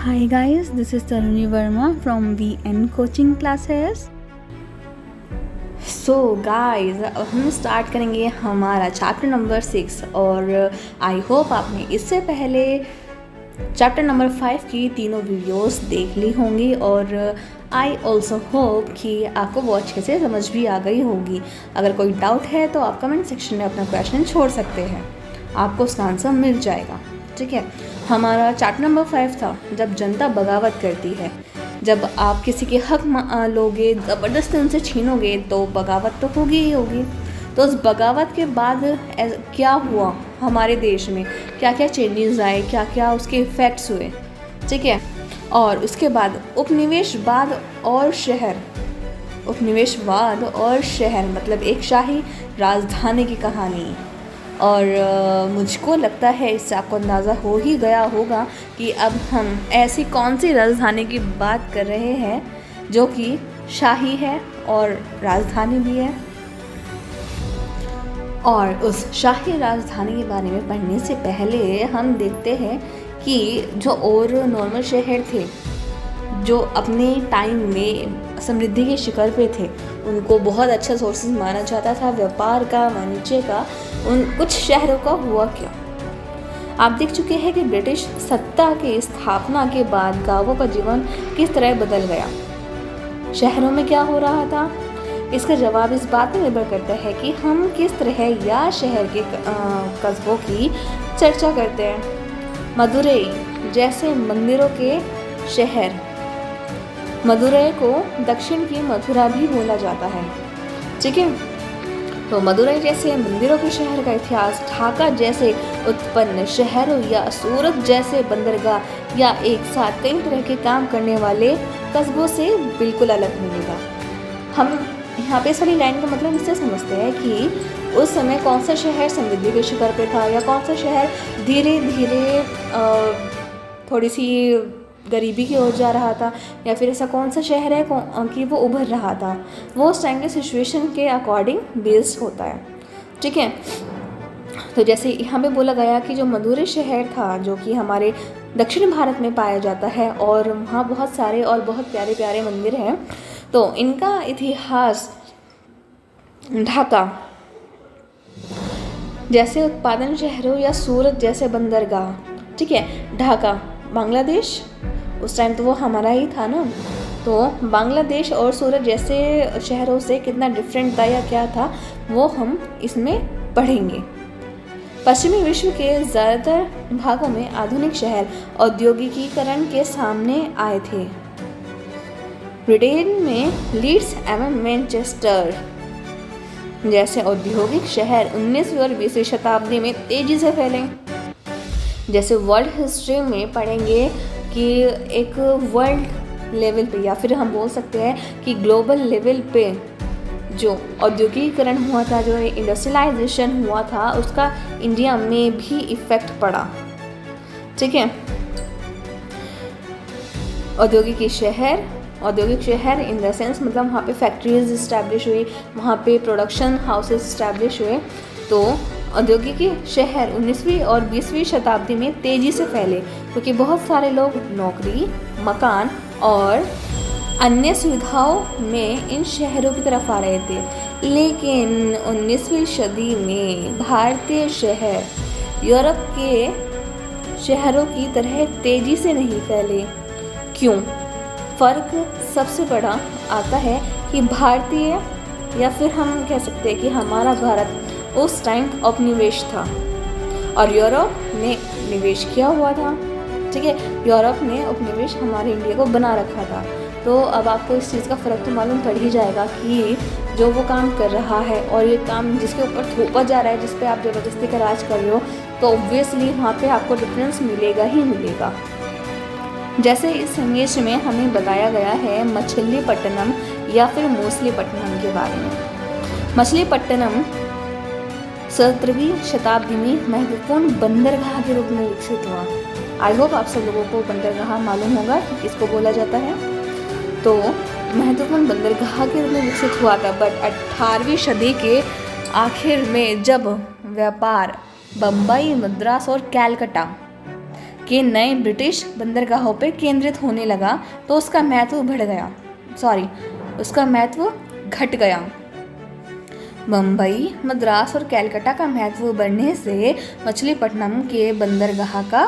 Hi guys, this is Taruni Verma from VN Coaching Classes. So guys, अब हम start करेंगे हमारा chapter number 6 और आई होप आपने इससे पहले चैप्टर नंबर 5 की तीनों वीडियोस देख ली होंगी और आई ऑल्सो होप कि आपको वो अच्छे से समझ भी आ गई होगी। अगर कोई डाउट है तो आप कमेंट सेक्शन में अपना क्वेश्चन छोड़ सकते हैं, आपको उसका आंसर मिल जाएगा। ठीक है, हमारा चैप्टर नंबर 5 था जब जनता बगावत करती है। जब आप किसी के हक लोगे, ज़बरदस्ती उनसे छीनोगे तो बगावत तो होगी ही होगी। तो उस बगावत के बाद क्या हुआ हमारे देश में, क्या क्या चेंजेस आए, क्या क्या उसके इफ़ेक्ट्स हुए। ठीक है, और उसके बाद उपनिवेशवाद और शहर मतलब एक शाही राजधानी की कहानी। और मुझको लगता है इससे आपको अंदाज़ा हो ही गया होगा कि अब हम ऐसी कौन सी राजधानी की बात कर रहे हैं जो कि शाही है और राजधानी भी है। और उस शाही राजधानी के बारे में पढ़ने से पहले हम देखते हैं कि जो और नॉर्मल शहर थे जो अपने टाइम में समृद्धि के शिखर पे थे, उनको बहुत अच्छा सोर्सेज माना जाता था व्यापार का, वाणिज्य का, उन कुछ शहरों का हुआ क्या। आप देख चुके हैं कि ब्रिटिश सत्ता की स्थापना के बाद गांवों का जीवन किस तरह बदल गया, शहरों में क्या हो रहा था। इसका जवाब इस बात पर निर्भर करता है कि हम किस तरह या शहर के कस्बों की चर्चा करते हैं। मदुरई जैसे मंदिरों के शहर, मदुरई को दक्षिण की मथुरा भी बोला जाता है। ठीक है, तो मदुरई जैसे मंदिरों के शहर का इतिहास ढाका जैसे उत्पन्न शहरों या सूरत जैसे बंदरगाह या एक साथ कई तरह के काम करने वाले कस्बों से बिल्कुल अलग मिलेगा। हम यहाँ पे इस वाली लाइन का मतलब इससे समझते हैं कि उस समय कौन सा शहर समृद्धि के शिखर पे था या कौन सा शहर धीरे धीरे थोड़ी सी गरीबी की ओर जा रहा था, या फिर ऐसा कौन सा शहर है कि वो उभर रहा था। वो उस टाइम के सिचुएशन के अकॉर्डिंग बेस्ड होता है। ठीक है, तो जैसे यहाँ पे बोला गया कि जो मदुरई शहर था जो कि हमारे दक्षिण भारत में पाया जाता है और वहाँ बहुत सारे और बहुत प्यारे प्यारे मंदिर हैं। तो इनका इतिहास ढाका जैसे उत्पादन शहरों या सूरत जैसे बंदरगाह। ठीक है, ढाका बांग्लादेश, उस टाइम तो वो हमारा ही था ना, तो बांग्लादेश और सूरत जैसे शहरों से कितना डिफरेंट था या क्या था वो हम इसमें पढ़ेंगे। पश्चिमी विश्व के ज़्यादातर भागों में आधुनिक शहर औद्योगिकीकरण के सामने आए थे। ब्रिटेन में लीड्स एवं मैनचेस्टर जैसे औद्योगिक शहर 19वीं और 20वीं शताब्दी में तेजी से फैले। जैसे वर्ल्ड हिस्ट्री में पढ़ेंगे कि एक वर्ल्ड लेवल पे या फिर हम बोल सकते हैं कि ग्लोबल लेवल पे जो औद्योगिकीकरण हुआ था, जो इंडस्ट्रियलाइजेशन हुआ था, उसका इंडिया में भी इफ़ेक्ट पड़ा। ठीक है, औद्योगिक शहर इन द सेंस मतलब वहाँ पे फैक्ट्रीज इस्टेब्लिश हुई, वहाँ पे प्रोडक्शन हाउसेस इस्टेब्लिश हुए। तो औद्योगिक शहर 19वीं और 20वीं शताब्दी में तेज़ी से फैले क्योंकि बहुत सारे लोग नौकरी, मकान और अन्य सुविधाओं में इन शहरों की तरफ आ रहे थे। लेकिन 19वीं सदी में भारतीय शहर यूरोप के शहरों की तरह तेज़ी से नहीं फैले। क्यों? फ़र्क सबसे बड़ा आता है कि भारतीय या फिर हम कह सकते हैं कि हमारा भारत उस टाइम उपनिवेश था और यूरोप ने निवेश किया हुआ था। ठीक है, यूरोप ने उपनिवेश हमारे इंडिया को बना रखा था। तो अब आपको इस चीज़ का फ़र्क तो मालूम पड़ ही जाएगा कि जो वो काम कर रहा है और ये काम जिसके ऊपर थोपा जा रहा है, जिस पे आप ज़बरदस्ती का राज कर रहे हो, तो ऑब्वियसली वहाँ पे आपको डिफरेंस मिलेगा ही मिलेगा। जैसे इस इमेज में हमें बताया गया है मछलीपट्टनम या फिर मोसलीपट्टनम के बारे में। मछलीपट्टनम 17वीं शताब्दी में महत्वपूर्ण बंदरगाह के रूप में विकसित हुआ। आई होप आप सब लोगों को बंदरगाह मालूम होगा कि किसको बोला जाता है। तो महत्वपूर्ण बंदरगाह के रूप में विकसित हुआ था, बट 18वीं सदी के आखिर में जब व्यापार बम्बई, मद्रास और कैलकटा के नए ब्रिटिश बंदरगाहों पर केंद्रित होने लगा तो उसका महत्व घट गया। मुंबई, मद्रास और कलकत्ता का महत्व बढ़ने से मछलीपट्टनम के बंदरगाह का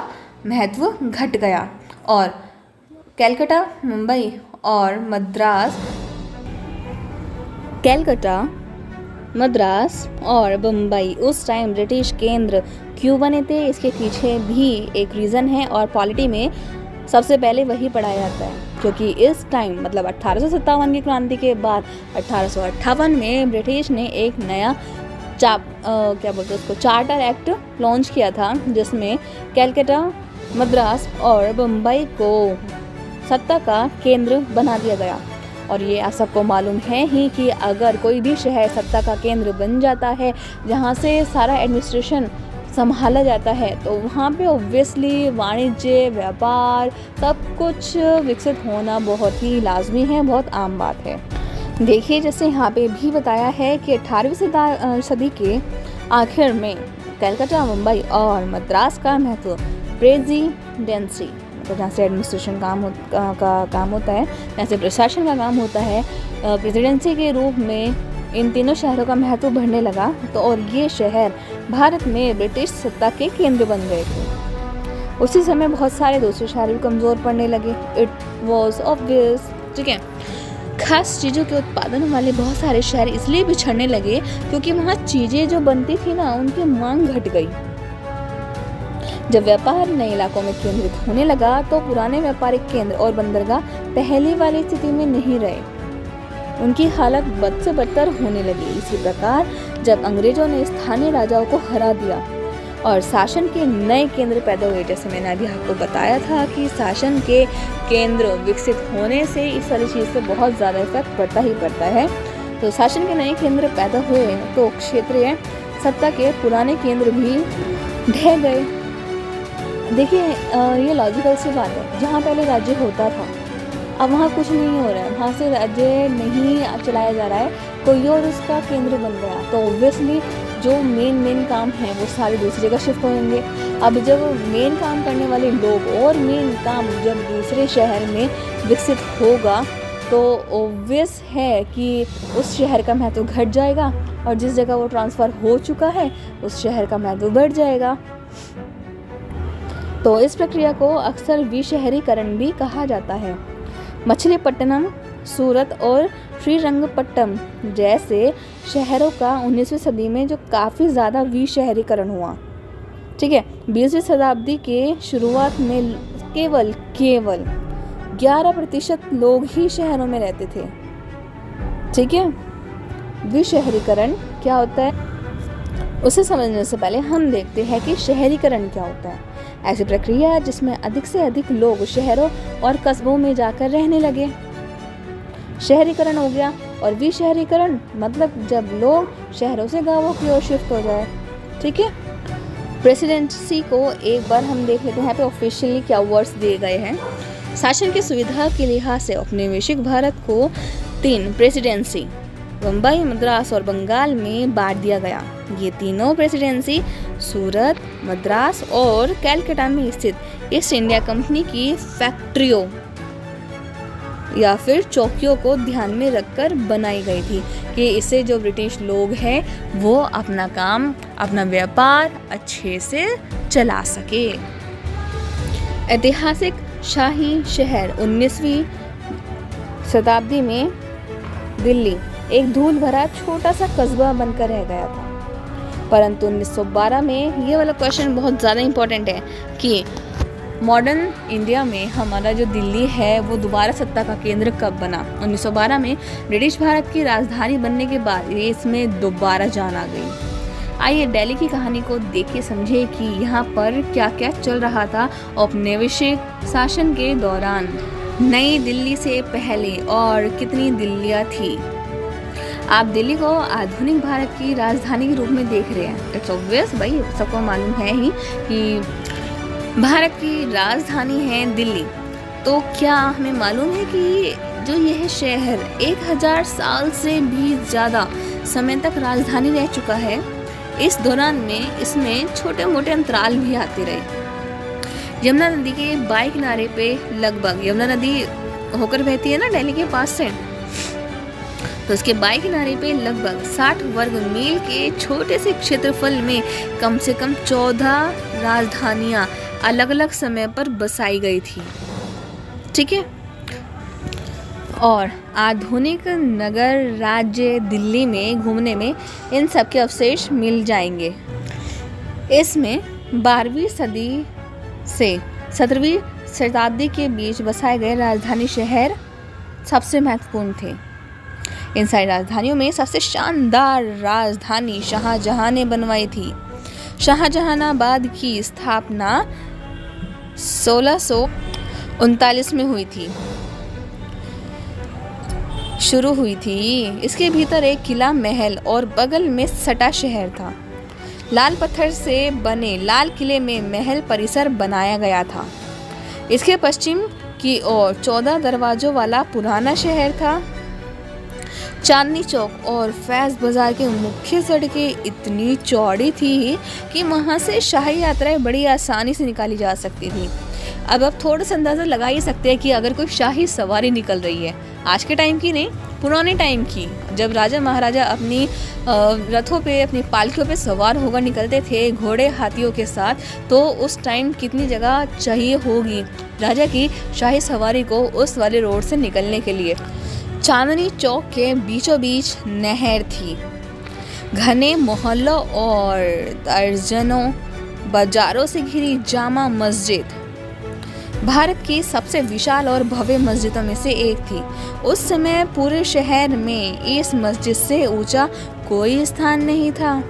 महत्व घट गया और कलकत्ता, मुंबई और मद्रास और बम्बई उस टाइम ब्रिटिश केंद्र क्यों बने थे, इसके पीछे भी एक रीज़न है और पॉलिटी में सबसे पहले वही पढ़ाया जाता है, क्योंकि इस टाइम मतलब 1857 की क्रांति के बाद 1858 में ब्रिटिश ने एक नया चार्टर एक्ट लॉन्च किया था, जिसमें कलकत्ता, मद्रास और बम्बई को सत्ता का केंद्र बना दिया गया। और ये आप सबको मालूम है ही कि अगर कोई भी शहर सत्ता का केंद्र बन जाता है, जहाँ से सारा एडमिनिस्ट्रेशन संभाला जाता है, तो वहाँ पे ऑब्वियसली वाणिज्य, व्यापार सब कुछ विकसित होना बहुत ही लाजमी है, बहुत आम बात है। देखिए, जैसे यहाँ पे भी बताया है कि 18वीं सदी के आखिर में कलकत्ता, मुंबई और मद्रास का महत्व प्रेसिडेंसी, तो जहाँ से एडमिनिस्ट्रेशन का काम होता है, जहाँ से प्रशासन का काम होता है, प्रेसिडेंसी के रूप में इन तीनों शहरों का महत्व बढ़ने लगा। तो और ये शहर भारत में ब्रिटिश सत्ता के केंद्र बन गए थे। उसी समय बहुत सारे दूसरे शहर भी कमज़ोर पड़ने लगे। इट वॉज ऑब्वियस, ठीक है। खास चीज़ों के उत्पादन वाले बहुत सारे शहर इसलिए बिछड़ने लगे क्योंकि वहाँ चीज़ें जो बनती थी ना, उनकी मांग घट गई। जब व्यापार नए इलाकों में केंद्रित होने लगा तो पुराने व्यापारिक केंद्र और बंदरगाह पहले वाली स्थिति में नहीं रहे, उनकी हालत बद से बदतर होने लगी। इसी प्रकार जब अंग्रेजों ने स्थानीय राजाओं को हरा दिया और शासन के नए केंद्र पैदा हुए, जैसे मैंने अभी आपको बताया था कि शासन के केंद्र विकसित होने से इस सारी चीज़ पे बहुत ज़्यादा इफेक्ट पड़ता ही पड़ता है। तो शासन के नए केंद्र पैदा हुए तो क्षेत्रीय सत्ता के पुराने केंद्र भी ढह गए। देखिए, ये लॉजिकल सी बात है, जहाँ पहले राज्य होता था अब वहाँ कुछ नहीं हो रहा है, वहाँ से राज्य नहीं चलाया जा रहा है, कोई और उसका केंद्र बन गया, तो ऑब्वियसली जो मेन काम है वो सारे दूसरी जगह शिफ्ट होंगे। अब जब मेन काम करने वाले लोग और मेन काम जब दूसरे शहर में विकसित होगा तो ऑब्वियस है कि उस शहर का महत्व घट जाएगा और जिस जगह वो ट्रांसफ़र हो चुका है उस शहर का महत्व बढ़ जाएगा। तो इस प्रक्रिया को अक्सर विशहरीकरण भी कहा जाता है। मछलीपट्टनम, सूरत और श्रीरंगपट्टनम जैसे शहरों का 19वीं सदी में जो काफ़ी ज़्यादा विशहरीकरण हुआ, ठीक है। 20वीं शताब्दी के शुरुआत में केवल 11% लोग ही शहरों में रहते थे, ठीक है। विशहरीकरण क्या होता है उसे समझने से पहले हम देखते हैं कि शहरीकरण क्या होता है। ऐसी प्रक्रिया जिसमें अधिक से अधिक लोग शहरों और कस्बों में जाकर रहने लगे, शहरीकरण हो गया। और विशहरीकरण मतलब जब लोग शहरों से गांवों की ओर शिफ्ट हो जाए, ठीक है। प्रेसिडेंसी को एक बार हम देख लेते हैं, यहाँ पे ऑफिशियली क्या वर्ड्स दिए गए हैं। शासन की सुविधा के लिहाज से औपनिवेशिक भारत को 3 प्रेसिडेंसी मुंबई, मद्रास और बंगाल में बांट दिया गया। ये तीनों प्रेसिडेंसी सूरत, मद्रास और कलकत्ता में स्थित ईस्ट इंडिया कंपनी की फैक्ट्रियों या फिर चौकियों को ध्यान में रखकर बनाई गई थी कि इससे जो ब्रिटिश लोग हैं वो अपना काम, अपना व्यापार अच्छे से चला सके। ऐतिहासिक शाही शहर 19वीं शताब्दी में दिल्ली एक धूल भरा छोटा सा कस्बा बनकर रह गया था, परंतु 1912 में ये वाला क्वेश्चन बहुत ज़्यादा इम्पोर्टेंट है कि मॉडर्न इंडिया में हमारा जो दिल्ली है वो दोबारा सत्ता का केंद्र कब बना। 1912 में ब्रिटिश भारत की राजधानी बनने के बाद ये इसमें दोबारा जान आ गई। आइए दिल्ली की कहानी को देखिए, समझे कि यहाँ पर क्या क्या चल रहा था औपनिवेशिक शासन के दौरान। नई दिल्ली से पहले और कितनी दिल्लियाँ थी। आप दिल्ली को आधुनिक भारत की राजधानी के रूप में देख रहे हैं। इट्स ऑब्वियस, भाई सबको मालूम है ही कि भारत की राजधानी है दिल्ली। तो क्या हमें मालूम है कि जो यह शहर 1000 साल से भी ज़्यादा समय तक राजधानी रह चुका है। इस दौरान में इसमें छोटे मोटे अंतराल भी आते रहे। यमुना नदी के बाएं किनारे पे लगभग, यमुना नदी होकर बहती है ना दिल्ली के पास से, तो उसके बाएं किनारे पे लगभग 60 वर्ग मील के छोटे से क्षेत्रफल में कम से कम 14 राजधानियां अलग अलग समय पर बसाई गई थी। ठीक है, और आधुनिक नगर राज्य दिल्ली में घूमने में इन सब के अवशेष मिल जाएंगे। इसमें 12वीं सदी से 17वीं शताब्दी के बीच बसाए गए राजधानी शहर सबसे महत्वपूर्ण थे। इन सारी राजधानियों में सबसे शानदार राजधानी शाहजहां ने बनवाई थी। शाहजहानाबाद की स्थापना 1639 में शुरू हुई थी। इसके भीतर एक किला, महल और बगल में सटा शहर था। लाल पत्थर से बने लाल किले में महल परिसर बनाया गया था। इसके पश्चिम की ओर 14 दरवाजों वाला पुराना शहर था। चांदनी चौक और फैज बाजार के मुख्य सड़कें इतनी चौड़ी थी कि वहाँ से शाही यात्राएं बड़ी आसानी से निकाली जा सकती थी। अब थोड़ा सा अंदाज़ा लगा ही सकते हैं कि अगर कोई शाही सवारी निकल रही है, आज के टाइम की नहीं, पुराने टाइम की, जब राजा महाराजा अपनी रथों पे, अपनी पालकियों पे सवार होकर निकलते थे घोड़े हाथियों के साथ, तो उस टाइम कितनी जगह चाहिए होगी राजा की शाही सवारी को उस वाले रोड से निकलने के लिए। चांदनी चौक के बीचों बीच नहर थी। घने मोहल्लों और दर्जनों बाजारों से घिरी जामा मस्जिद भारत की सबसे विशाल और भव्य मस्जिदों में से एक थी। उस समय पूरे शहर में इस मस्जिद से ऊंचा कोई स्थान नहीं था।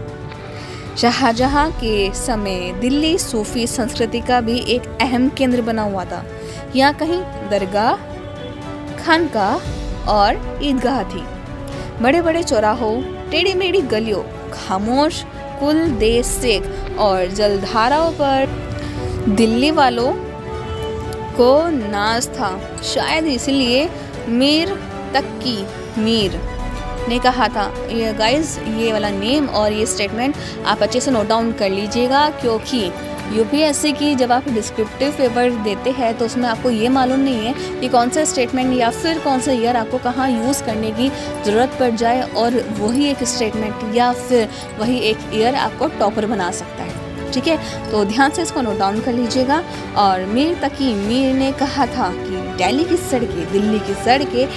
शाहजहां के समय दिल्ली सूफी संस्कृति का भी एक अहम केंद्र बना हुआ था। यहाँ कहीं दरगाह, खानकाह और ईदगाह थी। बड़े बड़े चौराहों, टेढ़ी मेढ़ी गलियों, खामोश कुल देश शेख और जलधाराओं पर दिल्ली वालों को नाज था। शायद इसलिए मीर तकी मीर ने कहा था। ये गाइस, ये वाला नेम और ये स्टेटमेंट आप अच्छे से नोट डाउन कर लीजिएगा, क्योंकि यूपीएससी की जब आप डिस्क्रिप्टिव पेपर देते हैं तो उसमें आपको ये मालूम नहीं है कि कौन सा स्टेटमेंट या फिर कौन सा ईयर आपको कहाँ यूज़ करने की ज़रूरत पड़ जाए, और वही एक स्टेटमेंट या फिर वही एक ईयर आपको टॉपर बना सकता है। ठीक है, तो ध्यान से इसको नोट डाउन कर लीजिएगा। और मीर तकी मीर ने कहा था कि दिल्ली की सड़कें, दिल्ली की सड़कें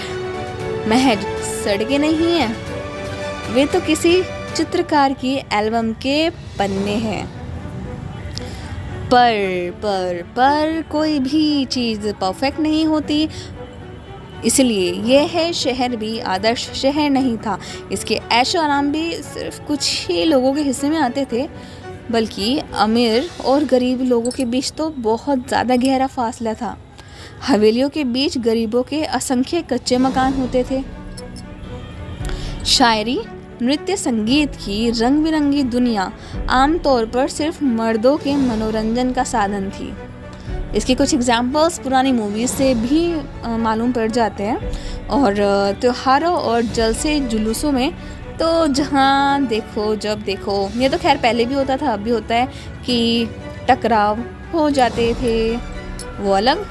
महज सड़कें नहीं हैं, वे तो किसी चित्रकार की एल्बम के पन्ने हैं। पर कोई भी चीज़ परफेक्ट नहीं होती, इसलिए यह शहर भी आदर्श शहर नहीं था। इसके ऐशो आराम भी सिर्फ कुछ ही लोगों के हिस्से में आते थे, बल्कि अमीर और गरीब लोगों के बीच तो बहुत ज़्यादा गहरा फासला था। हवेलियों के बीच गरीबों के असंख्य कच्चे मकान होते थे। शायरी, नृत्य, संगीत की रंग बिरंगी दुनिया आमतौर पर सिर्फ मर्दों के मनोरंजन का साधन थी। इसके कुछ एग्जाम्पल्स पुरानी मूवीज़ से भी मालूम पड़ जाते हैं। और त्योहारों और जलसे जुलूसों में तो जहाँ देखो जब देखो, ये तो खैर पहले भी होता था, अब भी होता है कि टकराव हो जाते थे, वो अलग।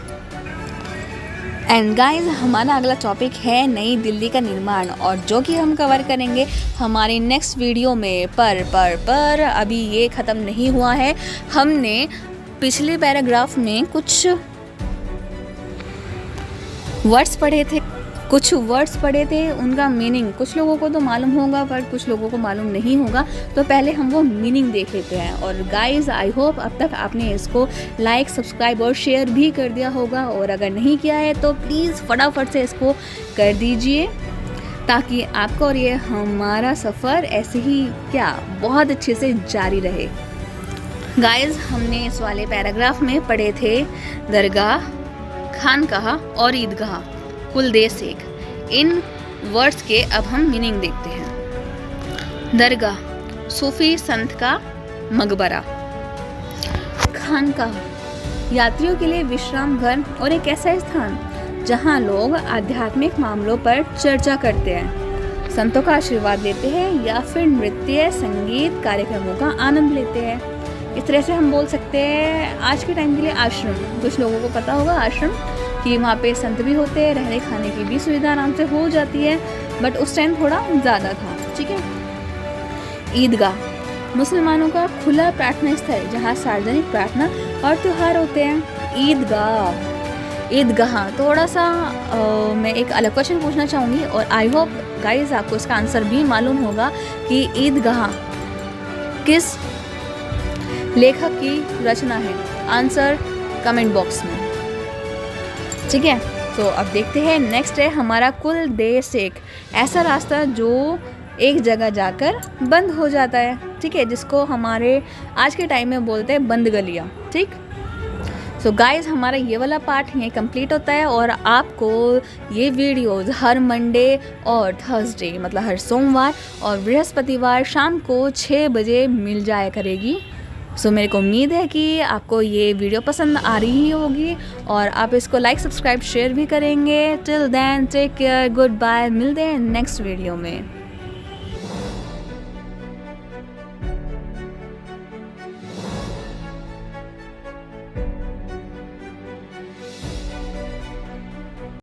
एंड गाइस, हमारा अगला टॉपिक है नई दिल्ली का निर्माण, और जो कि हम कवर करेंगे हमारे नेक्स्ट वीडियो में। पर अभी ये ख़त्म नहीं हुआ है। हमने पिछले पैराग्राफ में कुछ वर्ड्स पढ़े थे, उनका मीनिंग कुछ लोगों को तो मालूम होगा पर कुछ लोगों को मालूम नहीं होगा, तो पहले हम वो मीनिंग देख लेते हैं। और गाइस, आई होप अब तक आपने इसको लाइक, सब्सक्राइब और शेयर भी कर दिया होगा, और अगर नहीं किया है तो प्लीज़ फटाफट से इसको कर दीजिए, ताकि आपका और ये हमारा सफ़र ऐसे ही बहुत अच्छे से जारी रहे। गाइस, हमने इस वाले पैराग्राफ में पढ़े थे दरगाह, खानकाह और ईदगाह, कुल देश एक। इन वर्ड्स के अब हम मीनिंग देखते हैं। दरगाह, सूफी संत का मकबरा। खानकाह, यात्रियों के लिए विश्राम घर और एक ऐसा स्थान जहां लोग आध्यात्मिक मामलों पर चर्चा करते हैं, संतों का आशीर्वाद लेते हैं या फिर नृत्य संगीत कार्यक्रमों का आनंद लेते हैं। इस तरह से हम बोल सकते हैं आज के टाइम के लिए आश्रम, कुछ लोगों को पता होगा आश्रम कि वहाँ पे संत भी होते हैं, रहने खाने की भी सुविधा आराम से हो जाती है, बट उस टाइम थोड़ा ज़्यादा था। ठीक है। ईदगाह मुसलमानों का खुला प्रार्थना स्थल जहाँ सार्वजनिक प्रार्थना और त्यौहार होते हैं। ईदगाह थोड़ा सा मैं एक अलग क्वेश्चन पूछना चाहूँगी और आई होप गाइस आपको इसका आंसर भी मालूम होगा कि ईदगाह किस लेखक की रचना है। आंसर कमेंट बॉक्स में। ठीक है, तो अब देखते हैं नेक्स्ट है हमारा कुल देश एक ऐसा रास्ता जो एक जगह जाकर बंद हो जाता है। ठीक है, जिसको हमारे आज के टाइम में बोलते हैं बंद गलियाँ। ठीक, सो गाइस हमारा ये वाला पार्ट यहीं कंप्लीट होता है और आपको ये वीडियोस हर मंडे और थर्सडे मतलब हर सोमवार और बृहस्पतिवार शाम को 6 बजे मिल जाया करेगी। सो मेरे को उम्मीद है कि आपको ये वीडियो पसंद आ रही ही होगी और आप इसको लाइक सब्सक्राइब शेयर भी करेंगे। Till then take care, goodbye, मिलते हैं नेक्स्ट वीडियो में।